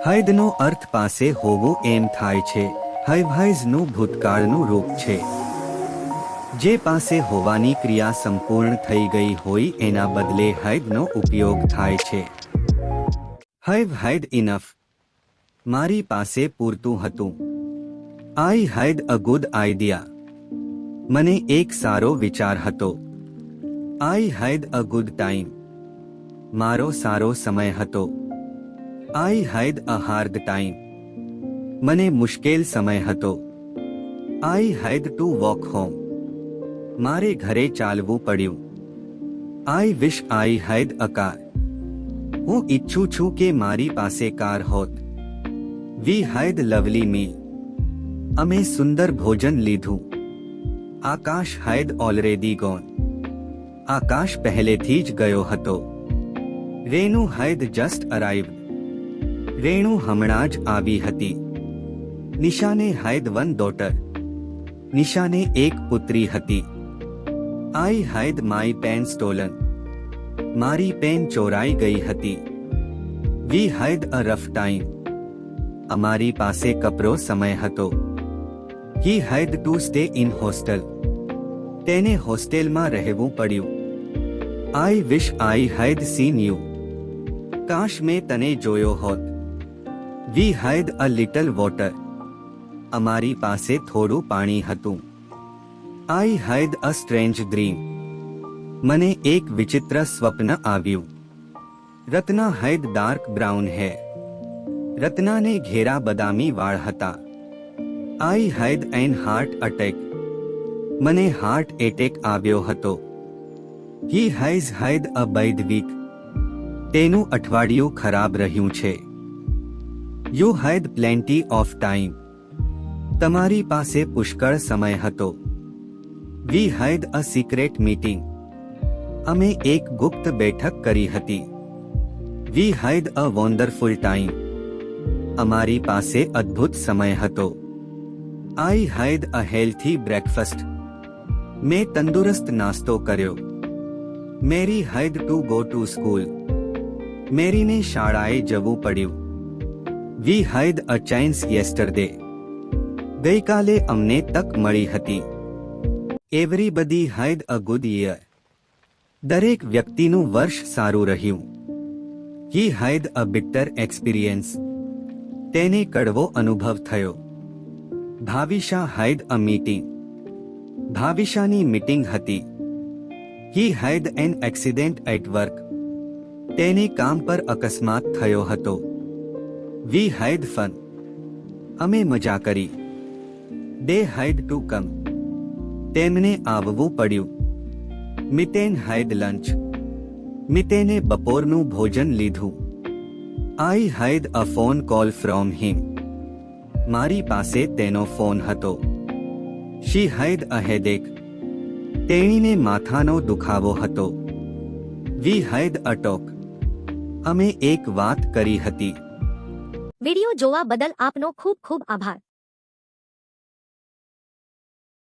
હૈદનો અર્થ પાસે હોવું એમ થાય છે. હૈઝનું ભૂતકાળનું રૂપ છે. જે પાસે હોવાની ક્રિયા સંપૂર્ણ થઈ ગઈ હોય એના બદલે હૈદનો ઉપયોગ થાય છે. હૈદ ઇનફ, મારી પાસે પૂરતું હતું. આઈ હેડ અ ગુડ આઈડિયા, મને એક સારો વિચાર હતો. આઈ હેડ અ ગુડ ટાઈમ, મારો સારો સમય હતો. આઈ હેડ અ હાર્ડ ટાઈમ, મને મુશ્કેલ સમય હતો. આઈ હેડ ટુ વોક હોમ, મારે ઘરે ચાલવું પડ્યું. આઈ વિશ આઈ હેડ અ કાર, હું ઈચ્છું છું કે મારી પાસે કાર હોત. વી હેડ લવલી મીલ, અમે સુંદર ભોજન લીધું. આકાશ હેડ ઓલરેડી ગોન, આકાશ પહેલેથી જ ગયો હતો. રેનુ હેડ જસ્ટ અરાઇવ્ડ, રેણુ હમણાં જ આવી હતી. નિશાને હેડ વન ડોટર, નિશાને એક પુત્રી હતી. આઈ હેડ માય પેન સ્ટોલન, મારી પેન ચોરાઈ ગઈ હતી. વી હેડ અ રફ ટાઈમ, અમારી પાસે કપરો સમય હતો. હી હેડ ટુ સ્ટે ઇન હોસ્ટેલ, તેને હોસ્ટેલમાં રહેવું પડ્યું. આઈ વિશ આઈ હેડ સીન યુ, કાશ મેં તને જોયો હોત. વી હેડ અ લિટલ વોટર, અમારી પાસે થોડું પાણી હતું. આઈ હેડ અ સ્ટ્રેન્જ ડ્રીમ, મને એક વિચિત્ર સ્વપ્ન આવ્યું. Ratna had dark brown hair, રત્નાને ઘેરા બદામી વાળ હતા. I had an heart attack, મને હાર્ટ એટેક આવ્યો હતો. He has had a bad week, તેનું અઠવાડિયું ખરાબ રહ્યું છે. You had plenty of time, તમારી પાસે પુષ્કળ સમય હતો. વી હેડ અ સિક્રેટ મીટિંગ, અમે એક ગુપ્ત બેઠક કરી હતી. વી હેડ અ વન્ડરફુલ ટાઈમ, અમારી પાસે અદ્ભુત સમય હતો. આઈ હેડ અ હેલ્થી બ્રેકફાસ્ટ, મેં તંદુરસ્ત નાસ્તો કર્યો. મેરી હેડ ટુ ગો ટુ સ્કૂલ, મેરીને શાળાએ જવું પડ્યું. વી હેડ અ ચાન્સ યેસ્ટરડે, ગઈકાલે અમને તક મળી હતી. Everybody had a good year, દરેક વ્યક્તિનું વર્ષ સારું રહ્યું. હી હેડ અ બિટર એક્સપિરિયન્સ, તેને કડવો અનુભવ થયો. ભાવિશા હેડ અ મીટિંગ, ભાવિશાની મીટિંગ હતી. He had an accident at work, તેને કામ પર અકસ્માત થયો હતો. વી હેડ ફન, અમે મજા કરી. દે હેડ ટુ કમ, તેમને આવવું પડ્યું. મિતેન હેડ લંચ, મિતેને બપોરનું ભોજન લીધું. આઈ હેડ અ ફોન કોલ ફ્રોમ હિમ, મારી પાસે તેનો ફોન હતો. શી હેડ અ હેડેક, તેણીને માથાનો દુખાવો હતો. વી હેડ અ ટોક, અમે એક વાત કરી હતી. વિડિયો જોવા બદલ આપનો ખૂબ ખૂબ આભાર.